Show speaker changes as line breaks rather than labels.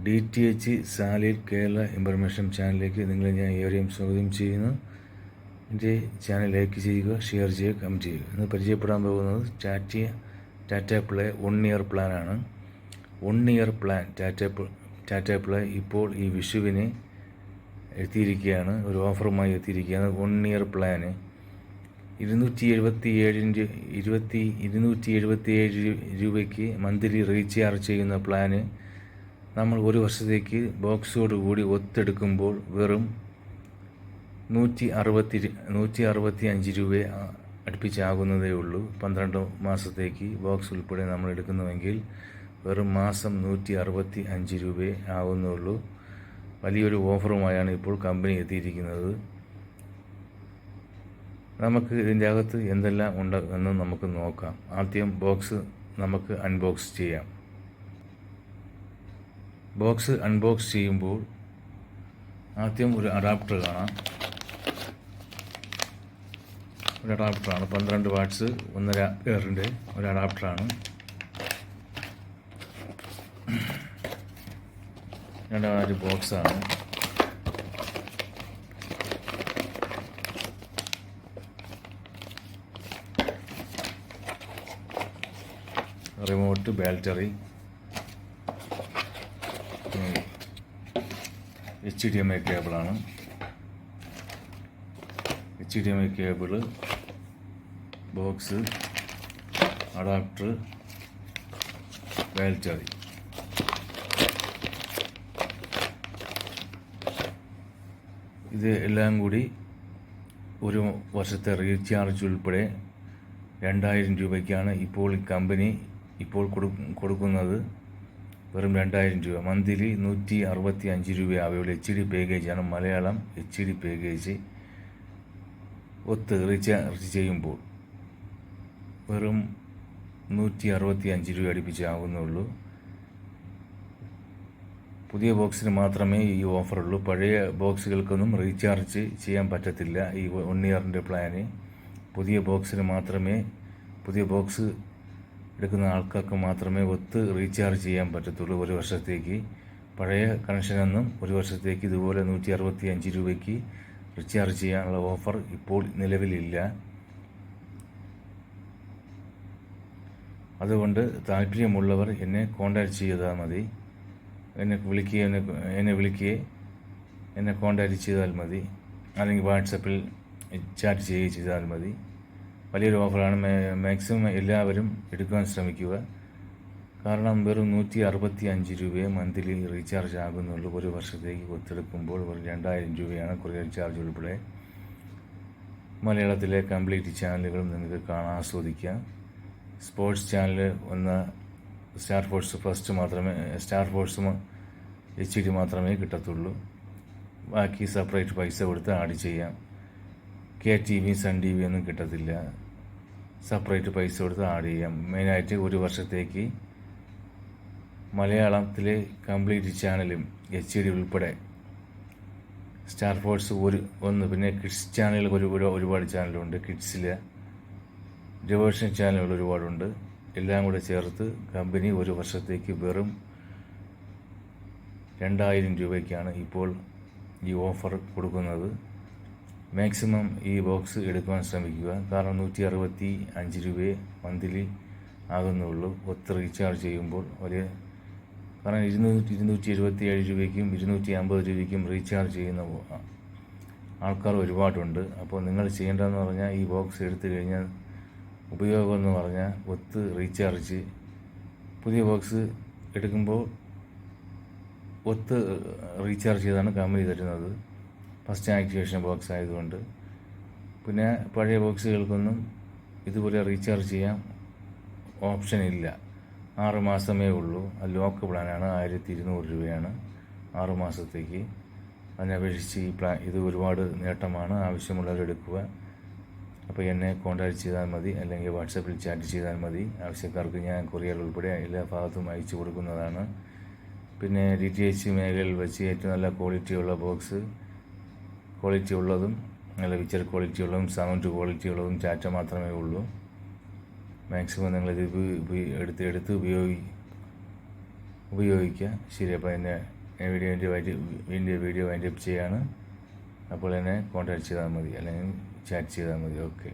DTH solid Kerala information ചാനലിലേക്ക് നിങ്ങളെ ഞാൻ ഏവരെയും സ്വാഗതം ചെയ്യുന്നു. എൻ്റെ ചാനൽ ലൈക്ക് ചെയ്യുക, ഷെയർ ചെയ്യുക, കമൻറ്റ് ചെയ്യുക. ഇന്ന് പരിചയപ്പെടാൻ പോകുന്നത് ടാറ്റ പ്ലേ 1 ഇയർ പ്ലാനാണ്. 1 ഇയർ പ്ലാൻ ടാറ്റ പ്ലേ ഇപ്പോൾ ഈ വിഷുവിന് എത്തിയിരിക്കുകയാണ്, ഒരു ഓഫറുമായി എത്തിയിരിക്കുകയാണ്. 1 ഇയർ പ്ലാന് 277 രൂപയ്ക്ക് മന്ത്ലി റീചാർജ് ചെയ്യുന്ന പ്ലാന് നമ്മൾ ഒരു വർഷത്തേക്ക് ബോക്സോടുകൂടി ഒത്തെടുക്കുമ്പോൾ വെറും 165 രൂപ അടുപ്പിച്ചാകുന്നതേ ഉള്ളൂ. 12 മാസത്തേക്ക് ബോക്സ് ഉൾപ്പെടെ നമ്മൾ എടുക്കുന്നുവെങ്കിൽ വെറും മാസം 165 രൂപ ആകുന്നുള്ളൂ. വലിയൊരു ഓഫറുമായാണ് ഇപ്പോൾ കമ്പനി എത്തിയിരിക്കുന്നത്. നമുക്ക് ഇതിൻ്റെ അകത്ത് എന്തെല്ലാം ഉണ്ട് എന്ന് നമുക്ക് നോക്കാം. ആദ്യം ബോക്സ് നമുക്ക് അൺബോക്സ് ചെയ്യാം. ബോക്സ് അൺബോക്സ് ചെയ്യുമ്പോൾ ആദ്യം ഒരു അഡാപ്റ്റർ കാണാം. ഒരു അഡാപ്റ്ററാണ്, 12 വാട്ട്സ് 1.5 ആംപിയറിൻ്റെ ഒരു അഡാപ്റ്ററാണ്. രണ്ടാമത് ബോക്സാണ്. റിമോട്ട്, ബാറ്ററി, HDMI കേബിളാണ്. HDMI cable, box, adapter, battery. ഇത് എല്ലാം കൂടി ഒരു വർഷത്തെ റീചാർജ് ഉൾപ്പെടെ 2000 രൂപയ്ക്കാണ് ഇപ്പോൾ കമ്പനി കൊടുക്കുന്നത്. വെറും 2000 രൂപ. മന്ത്ലി 165 രൂപ അവയുടെ HD പാക്കേജാണ്. മലയാളം HD പാക്കേജ് റീചാർജ് ചെയ്യുമ്പോൾ വെറും 165 രൂപ അടുപ്പിച്ചാകുന്നുള്ളൂ. പുതിയ ബോക്സിന് മാത്രമേ ഈ ഓഫറുള്ളൂ. പഴയ ബോക്സുകൾക്കൊന്നും റീചാർജ് ചെയ്യാൻ പറ്റത്തില്ല. ഈ 1 ഇയറിൻ്റെ പ്ലാന് പുതിയ ബോക്സ് എടുക്കുന്ന ആൾക്കാർക്ക് മാത്രമേ റീചാർജ് ചെയ്യാൻ പറ്റത്തുള്ളൂ ഒരു വർഷത്തേക്ക്. പഴയ കണക്ഷനൊന്നും ഒരു വർഷത്തേക്ക് ഇതുപോലെ 165 രൂപയ്ക്ക് റീചാർജ് ചെയ്യാനുള്ള ഓഫർ ഇപ്പോൾ നിലവിലില്ല. അതുകൊണ്ട് താല്പര്യമുള്ളവർ എന്നെ കോൺടാക്റ്റ് ചെയ്താൽ മതി. എന്നെ കോൺടാക്റ്റ് ചെയ്താൽ മതി, അല്ലെങ്കിൽ വാട്സപ്പിൽ ചാറ്റ് ചെയ്താൽ മതി. വലിയൊരു ഓഫറാണ്. മാക്സിമം എല്ലാവരും എടുക്കാൻ ശ്രമിക്കുക. കാരണം വെറും 165 രൂപയെ മന്ത്ലി റീചാർജ് ആകുന്നുള്ളൂ. ഒരു വർഷത്തേക്ക് ഒത്തെടുക്കുമ്പോൾ വെറും 2000 രൂപയാണ് കൊറിയർ ചാർജ് ഉൾപ്പെടെ. മലയാളത്തിലെ കംപ്ലീറ്റ് ചാനലുകളും നിങ്ങൾക്ക് ആസ്വദിക്കാം. Sports channel star sports HD മാത്രമേ കിട്ടത്തുള്ളൂ. ബാക്കി സെപ്പറേറ്റ് പൈസ കൊടുത്ത് ആഡ് ചെയ്യാം. KTV, സൺ TV ഒന്നും കിട്ടത്തില്ല. സെപ്പറേറ്റ് പൈസ കൊടുത്ത് ആഡ് ചെയ്യാം. മെയിനായിട്ട് ഒരു വർഷത്തേക്ക് മലയാളത്തിലെ കംപ്ലീറ്റ് ചാനലും HD ഉൾപ്പെടെ സ്റ്റാർ സ്പോർട്സ് പിന്നെ കിഡ്സ് ചാനലുകൾ ഒരുപാട് ചാനലുണ്ട്. കിഡ്സിലെ ഡിവേഷൻ ചാനലുകൾ ഒരുപാടുണ്ട്. എല്ലാം കൂടെ ചേർത്ത് കമ്പനി ഒരു വർഷത്തേക്ക് വെറും 2000 രൂപയ്ക്കാണ് ഇപ്പോൾ ഈ ഓഫർ കൊടുക്കുന്നത്. മാക്സിമം ഈ ബോക്സ് എടുക്കുവാൻ ശ്രമിക്കുക. കാരണം 165 രൂപയെ മന്ത്ലി ആകുന്നുള്ളൂ റീചാർജ് ചെയ്യുമ്പോൾ. കാരണം 277 രൂപയ്ക്കും 250 രൂപയ്ക്കും റീചാർജ് ചെയ്യുന്ന ആൾക്കാർ ഒരുപാടുണ്ട്. അപ്പോൾ നിങ്ങൾ ചെയ്യേണ്ടതെന്ന് പറഞ്ഞാൽ ഈ ബോക്സ് എടുത്തു കഴിഞ്ഞാൽ ഉപയോഗം എന്ന് പറഞ്ഞാൽ റീചാർജ്. പുതിയ ബോക്സ് എടുക്കുമ്പോൾ റീചാർജ് ചെയ്താണ് കമ്പനി തരുന്നത്. ഫസ്റ്റ് ആക്ടിവേഷൻ ബോക്സ് ആയതുകൊണ്ട്. പിന്നെ പഴയ ബോക്സുകൾക്കൊന്നും ഇതുപോലെ റീചാർജ് ചെയ്യാൻ ഓപ്ഷൻ ഇല്ല. 6 മാസമേ ഉള്ളൂ. അത് ലോക്ക് പ്ലാനാണ്. 1200 രൂപയാണ് 6 മാസത്തേക്ക്. അതിനപേക്ഷിച്ച് ഇത് ഒരുപാട് നേട്ടമാണ്. ആവശ്യമുള്ളവരെടുക്കുക. അപ്പോൾ എന്നെ കോൺടാക്റ്റ് ചെയ്താൽ മതി, അല്ലെങ്കിൽ വാട്സപ്പിൽ ചാറ്റ് ചെയ്താൽ മതി. ആവശ്യക്കാർക്ക് ഞാൻ കൊറിയർ ഉൾപ്പെടെ എല്ലാ ഭാഗത്തും അയച്ചു കൊടുക്കുന്നതാണ്. പിന്നെ DTH മേഖലയിൽ വെച്ച് ഏറ്റവും നല്ല ക്വാളിറ്റി ഉള്ളതും നല്ല പിക്ചർ ക്വാളിറ്റി ഉള്ളതും സൗണ്ട് ക്വാളിറ്റി ഉള്ളതും ടാറ്റ മാത്രമേ ഉള്ളൂ. മാക്സിമം നിങ്ങളിത് എടുത്ത് ഉപയോഗിക്കുക. ശരി, അപ്പോൾ എൻ്റെ വീഡിയോ വൈൻഡപ്പ് ചെയ്യാണ്. അപ്പോൾ എന്നെ കോൺടാക്ട് ചെയ്താൽ മതി, അല്ലെങ്കിൽ ചാറ്റ് ചെയ്താൽ മതി. ഓക്കെ.